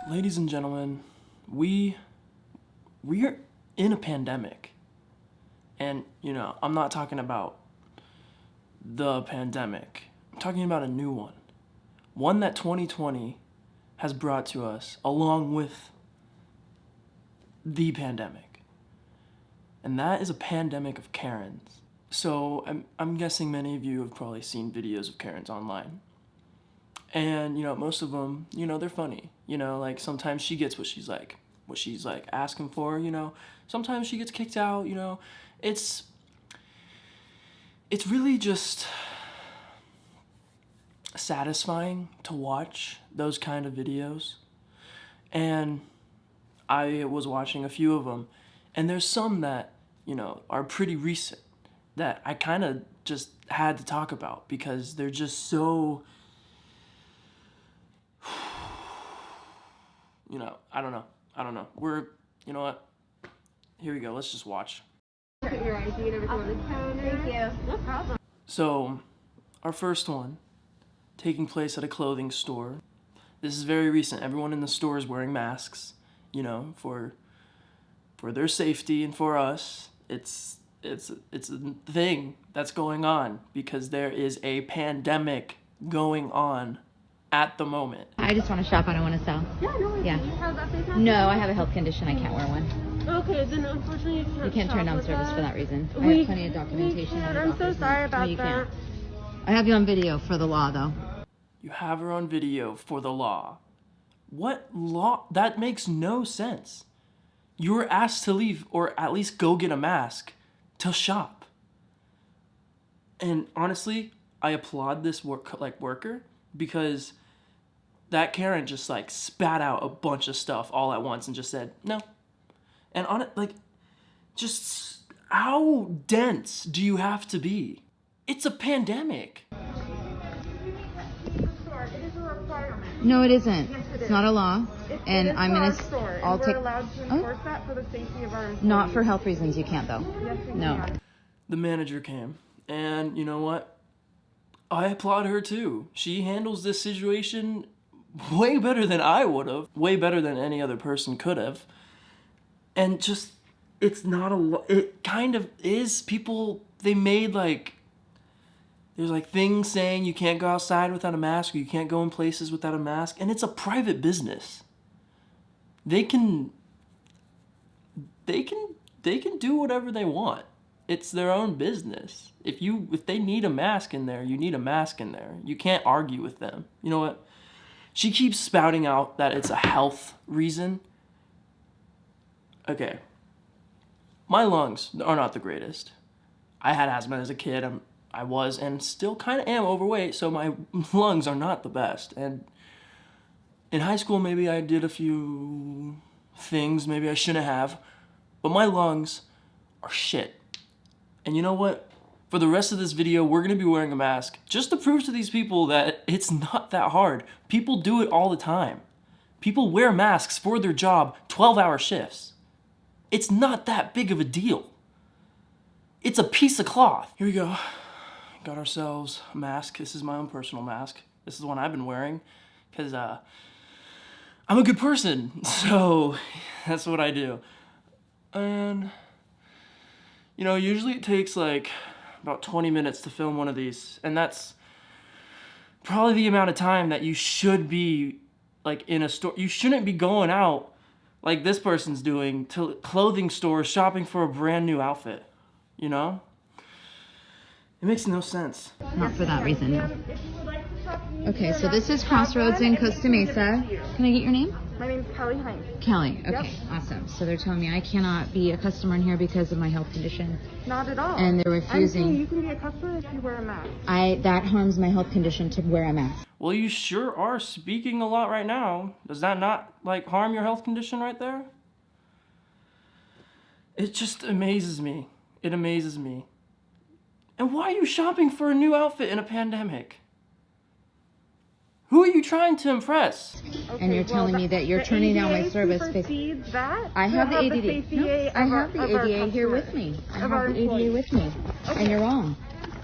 Ladies and gentlemen, we're in a pandemic. And, I'm not talking about the pandemic. I'm talking about a new one. One that 2020 has brought to us along with the pandemic. And that is a pandemic of Karens. So I'm guessing many of you have probably seen videos of Karens online. And, most of them, they're funny. Like sometimes she gets what she's like asking for, Sometimes she gets kicked out, It's really just satisfying to watch those kind of videos. And I was watching a few of them, and there's some that, are pretty recent that I kind of just had to talk about because they're just so, I don't know. You know what? Here we go. Let's just watch. Put your ID and everything on the counter. Thank you. No problem. So, our first one, taking place at a clothing store. This is very recent. Everyone in the store is wearing masks, for their safety and for us. It's a thing that's going on because there is a pandemic going on at the moment. I just want to shop. I don't want to sell. Yeah, no worries. Yeah. Do you have that face mask? No, I have a health condition. I can't wear one. Okay, then unfortunately You can't turn down service for that reason. I have plenty of documentation. I'm so sorry about you that. Can't. I have you on video for the law, though. You have her on video for the law. What law? That makes no sense. You were asked to leave or at least go get a mask to shop. And honestly, I applaud this worker because that Karen just spat out a bunch of stuff all at once and just said no. And on it, just how dense do you have to be? It's a pandemic. No, it isn't. Yes, It's not a law. And I'm gonna. I'll we're take. allowed to enforce that for the safety of our employees. Not for health reasons. You can't though. Yes, we No. can. The manager came, and you know what? I applaud her too. She handles this situation way better than I would have, way better than any other person could have. And just, it's not it kind of is. People, they made there's things saying you can't go outside without a mask, or you can't go in places without a mask, and it's a private business. They can do whatever they want. It's their own business. If they need a mask in there, you need a mask in there. You can't argue with them. You know what? She keeps spouting out that it's a health reason. Okay. My lungs are not the greatest. I had asthma as a kid. I was and still kind of am overweight, so my lungs are not the best. And in high school, maybe I did a few things maybe I shouldn't have, but my lungs are shit. And you know what? For the rest of this video, we're going to be wearing a mask just to prove to these people that it's not that hard. People do it all the time. People wear masks for their job, 12-hour shifts. It's not that big of a deal. It's a piece of cloth. Here we go. Got ourselves a mask. This is my own personal mask. This is the one I've been wearing because I'm a good person. So that's what I do. And usually it takes about 20 minutes to film one of these, and that's probably the amount of time that you should be in a store. You shouldn't be going out like this person's doing to clothing stores shopping for a brand new outfit. It makes no sense. Not for that reason. No. Okay, so this is Crossroads in Costa Mesa. Can I get your name? My name's Kelly Hines. Kelly. Okay, Yep. Awesome. So they're telling me I cannot be a customer in here because of my health condition. Not at all. And they're refusing. I'm saying you can be a customer if you wear a mask. That harms my health condition to wear a mask. Well, you sure are speaking a lot right now. Does that not harm your health condition right there? It just amazes me. It amazes me. And why are you shopping for a new outfit in a pandemic? Who are you trying to impress? Okay, And you're telling me that you're turning down my service. supersedes that. I have the to ADD. safety No, I have the of our ADA here with customers, me. I of have our the ADA employees. with me. Okay. And you're wrong.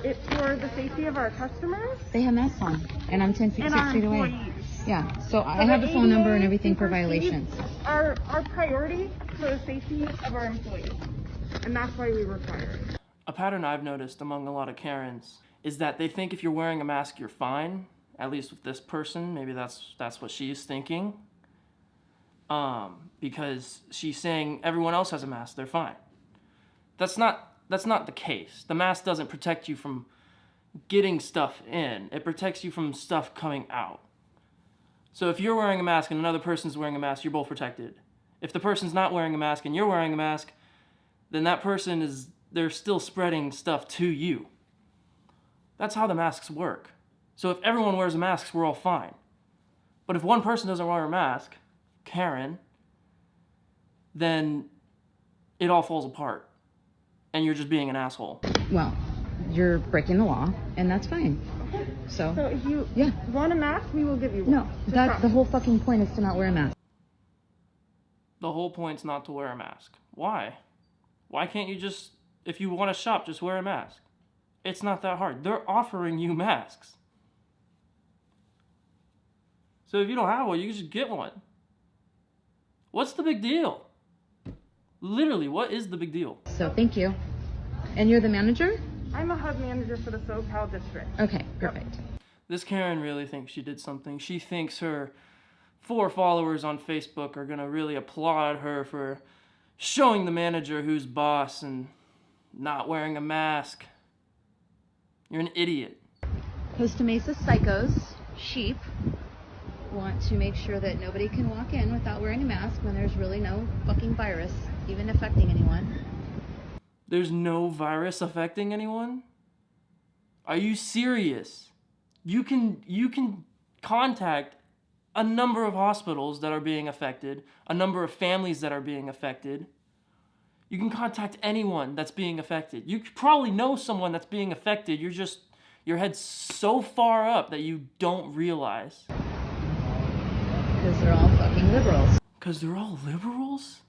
It's for the safety of our customers They have masks on. And I'm 10 feet, and 6 our feet away. employees. Yeah, so I have the phone number and everything for violations. Our priority for the safety of our employees, and that's why we require it. A pattern I've noticed among a lot of Karens is that they think if you're wearing a mask, you're fine. At least with this person, maybe that's what she's thinking. Because she's saying everyone else has a mask, they're fine. That's not the case. The mask doesn't protect you from getting stuff in. It protects you from stuff coming out. So if you're wearing a mask and another person's wearing a mask, you're both protected. If the person's not wearing a mask and you're wearing a mask, then that person they're still spreading stuff to you. That's how the masks work. So if everyone wears a mask, we're all fine. But if one person doesn't wear a mask, Karen, then it all falls apart. And you're just being an asshole. Well, you're breaking the law, and that's fine. So if you yeah. want a mask, we will give you one. No, the whole fucking point is to not wear a mask. The whole point's not to wear a mask. Why? Why can't you just, if you want to shop, just wear a mask? It's not that hard. They're offering you masks. So if you don't have one, you can just get one. What's the big deal? Literally, what is the big deal? So thank you. And you're the manager? I'm a hub manager for the SoCal district. Okay, perfect. Yep. This Karen really thinks she did something. She thinks her 4 followers on Facebook are gonna really applaud her for showing the manager who's boss and not wearing a mask. You're an idiot. Costa Mesa psychos, sheep, want to make sure that nobody can walk in without wearing a mask when there's really no fucking virus even affecting anyone. There's no virus affecting anyone? Are you serious? You can contact a number of hospitals that are being affected, a number of families that are being affected. You can contact anyone that's being affected. You probably know someone that's being affected. Your head's so far up that you don't realize. Because they're all fucking liberals. Because they're all liberals?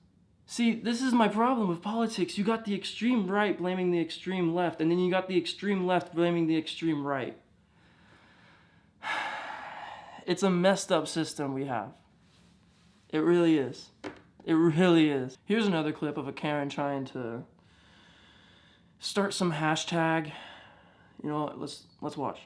See, this is my problem with politics. You got the extreme right blaming the extreme left, and then you got the extreme left blaming the extreme right. It's a messed up system we have. It really is. It really is. Here's another clip of a Karen trying to start some hashtag. You know what? Let's watch.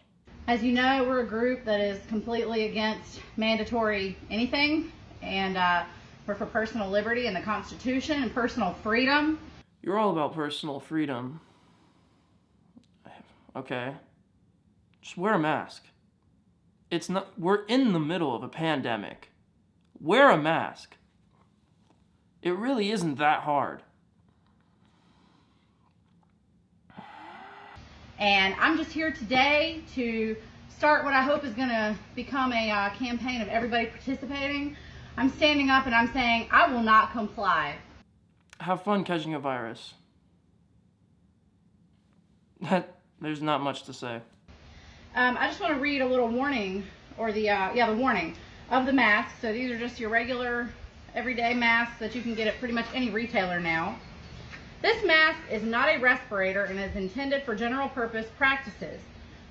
As you know, we're a group that is completely against mandatory anything, and we're for personal liberty and the Constitution and personal freedom. You're all about personal freedom. Okay. Just wear a mask. We're in the middle of a pandemic. Wear a mask. It really isn't that hard. And I'm just here today to start what I hope is going to become a campaign of everybody participating. I'm standing up and I'm saying I will not comply. Have fun catching a virus. There's not much to say. I just want to read a little warning, or the warning of the masks. So these are just your regular everyday masks that you can get at pretty much any retailer now. This mask is not a respirator and is intended for general purpose practices.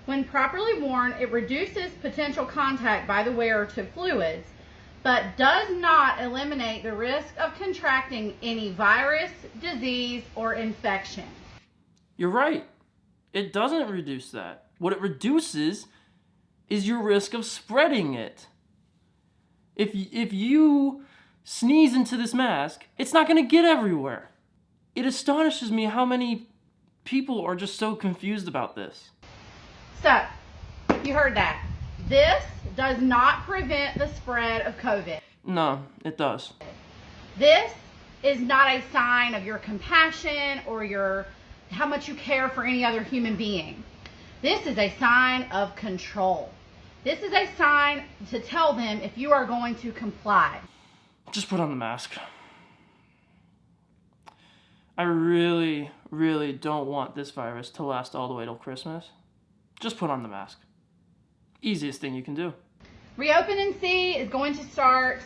When properly worn, it reduces potential contact by the wearer to fluids, but does not eliminate the risk of contracting any virus, disease, or infection. You're right. It doesn't reduce that. What it reduces is your risk of spreading it. If you sneeze into this mask, it's not going to get everywhere. It astonishes me how many people are just so confused about this. So, you heard that. This does not prevent the spread of COVID. No, it does. This is not a sign of your compassion or how much you care for any other human being. This is a sign of control. This is a sign to tell them if you are going to comply. Just put on the mask. I really, really don't want this virus to last all the way till Christmas. Just put on the mask. Easiest thing you can do. Reopen and See is going to start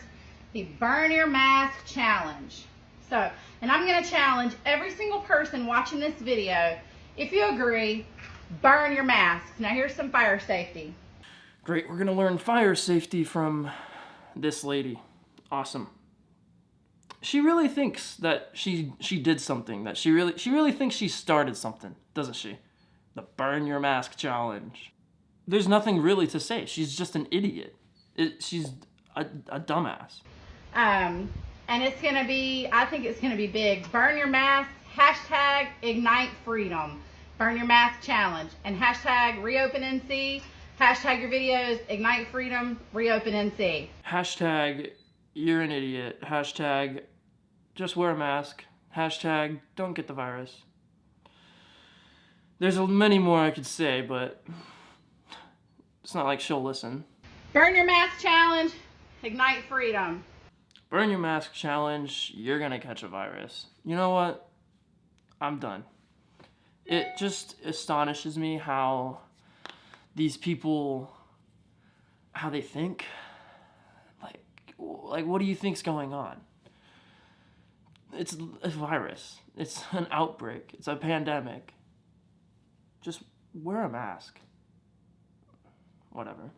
the Burn Your Mask Challenge. And I'm going to challenge every single person watching this video, if you agree, burn your masks. Now here's some fire safety. Great, we're gonna learn fire safety from this lady. Awesome. She really thinks that she did something, that she really thinks she started something, doesn't she? The burn your mask challenge. There's nothing really to say. She's just an idiot. She's a dumbass. And it's gonna be, I think it's gonna be big. Burn your mask, hashtag ignite freedom. Burn your mask challenge. And hashtag reopen NC. Hashtag your videos, ignite freedom, reopen NC. Hashtag you're an idiot. Hashtag just wear a mask. Hashtag don't get the virus. There's many more I could say, but it's not like she'll listen. Burn your mask challenge, ignite freedom. Burn your mask challenge, you're gonna catch a virus. You know what? I'm done. It just astonishes me how these people, how they think. Like what do you think's going on? It's a virus. It's an outbreak. It's a pandemic. Just wear a mask. Whatever.